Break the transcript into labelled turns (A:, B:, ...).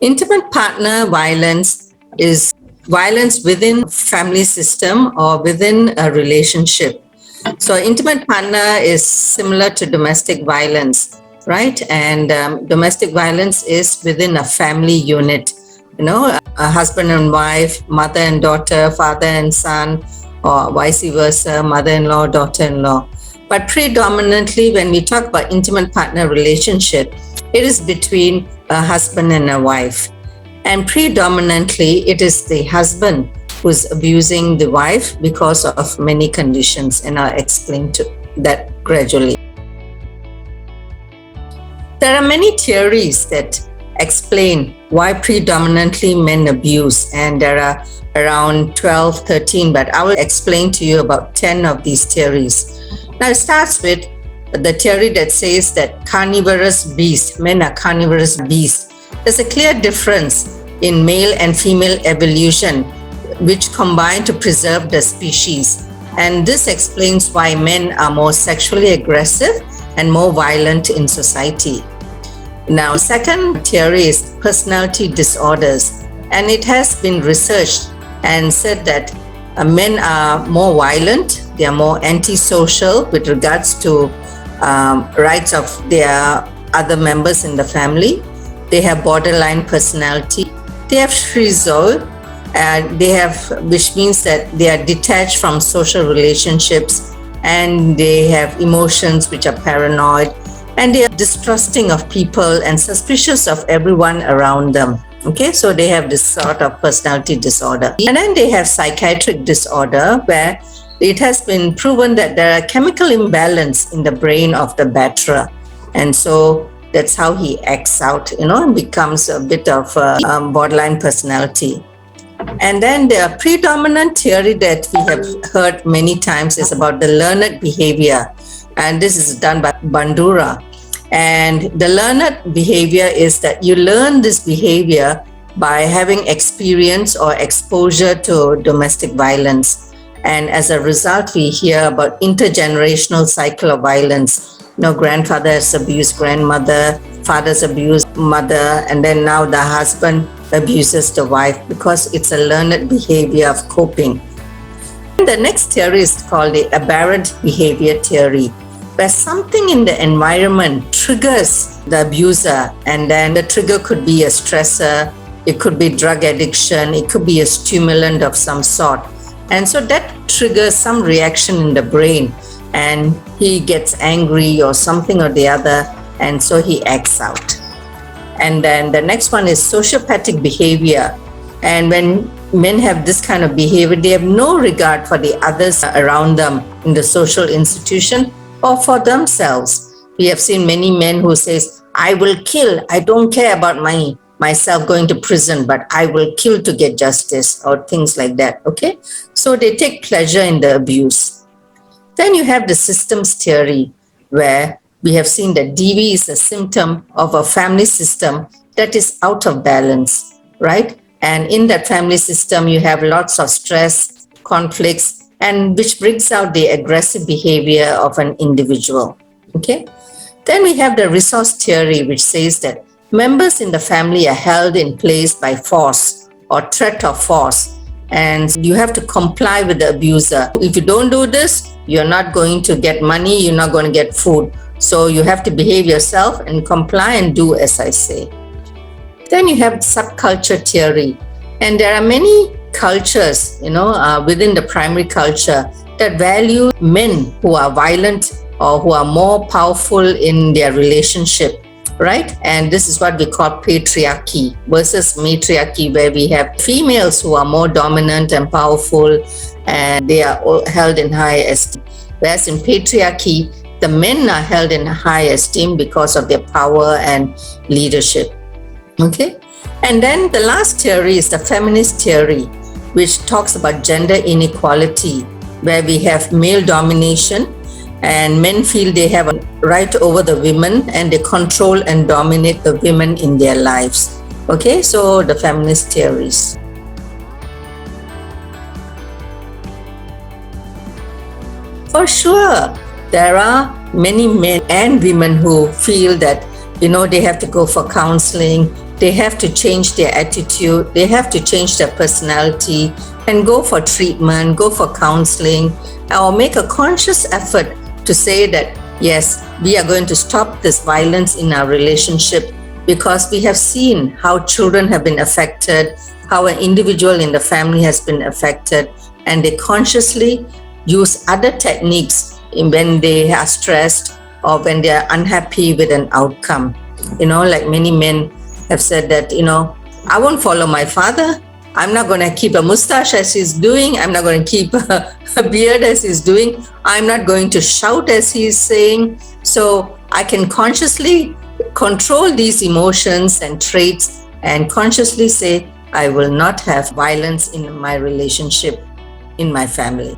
A: Intimate partner violence is violence within family system or within a relationship. So intimate partner is similar to domestic violence, right? And domestic violence is within a family unit, a husband and wife, mother and daughter, father and son, or vice versa, mother-in-law, daughter-in-law. But predominantly, when we talk about intimate partner relationship, it is between a husband and a wife. And predominantly, it is the husband who's abusing the wife because of many conditions, and I'll explain to that gradually. There are many theories that explain why predominantly men abuse, and there are around 12, 13, but I will explain to you about 10 of these theories. Now it starts with the theory that says that carnivorous beasts, men are carnivorous beasts. There's a clear difference in male and female evolution, which combine to preserve the species. And this explains why men are more sexually aggressive and more violent in society. Now, second theory is personality disorders. And it has been researched and said that men are more violent, they are more antisocial with regards to rights of their other members in the family. They have borderline personality. They have schizo, which means that they are detached from social relationships, and they have emotions which are paranoid, and they are distrusting of people and suspicious of everyone around them. Okay, so they have this sort of personality disorder. And then they have psychiatric disorder, where it has been proven that there are chemical imbalance in the brain of the batterer. And so that's how he acts out, and becomes a bit of a borderline personality. And then the predominant theory that we have heard many times is about the learned behavior. And this is done by Bandura. And the learned behavior is that you learn this behavior by having experience or exposure to domestic violence. And as a result, we hear about intergenerational cycle of violence. Grandfather has abused grandmother, father's abused mother, and then now the husband abuses the wife because it's a learned behavior of coping. And the next theory is called the aberrant behavior theory, where something in the environment triggers the abuser, and then the trigger could be a stressor, it could be drug addiction, it could be a stimulant of some sort. And so that triggers some reaction in the brain, and he gets angry or something or the other, and so he acts out. And then the next one is sociopathic behavior. And when men have this kind of behavior, they have no regard for the others around them in the social institution or for themselves. We have seen many men who says, I will kill, I don't care about myself going to prison, but I will kill to get justice, or things like that. Okay, so they take pleasure in the abuse. Then you have the systems theory, where we have seen that DV is a symptom of a family system that is out of balance, right? And in that family system, you have lots of stress, conflicts, and which brings out the aggressive behavior of an individual. Okay. Then we have the resource theory, which says that members in the family are held in place by force or threat of force, and you have to comply with the abuser. If you don't do this, you're not going to get money, you're not going to get food. So you have to behave yourself and comply and do as I say. Then you have subculture theory. And there are many cultures, within the primary culture that value men who are violent or who are more powerful in their relationship, right? And this is what we call patriarchy versus matriarchy, where we have females who are more dominant and powerful, and they are all held in high esteem. Whereas in patriarchy, the men are held in high esteem because of their power and leadership. Okay? And then the last theory is the feminist theory, which talks about gender inequality, where we have male domination, and men feel they have a right over the women, and they control and dominate the women in their lives. Okay, so the feminist theories. For sure, there are many men and women who feel that, they have to go for counseling, they have to change their attitude, they have to change their personality and go for treatment, go for counseling, or make a conscious effort to say that, yes, we are going to stop this violence in our relationship, because we have seen how children have been affected, how an individual in the family has been affected, and they consciously use other techniques when they are stressed or when they are unhappy with an outcome. Like many men have said that, I won't follow my father. I'm not going to keep a mustache as he's doing. I'm not going to keep a beard as he's doing. I'm not going to shout as he's saying. So I can consciously control these emotions and traits and consciously say, I will not have violence in my relationship, in my family.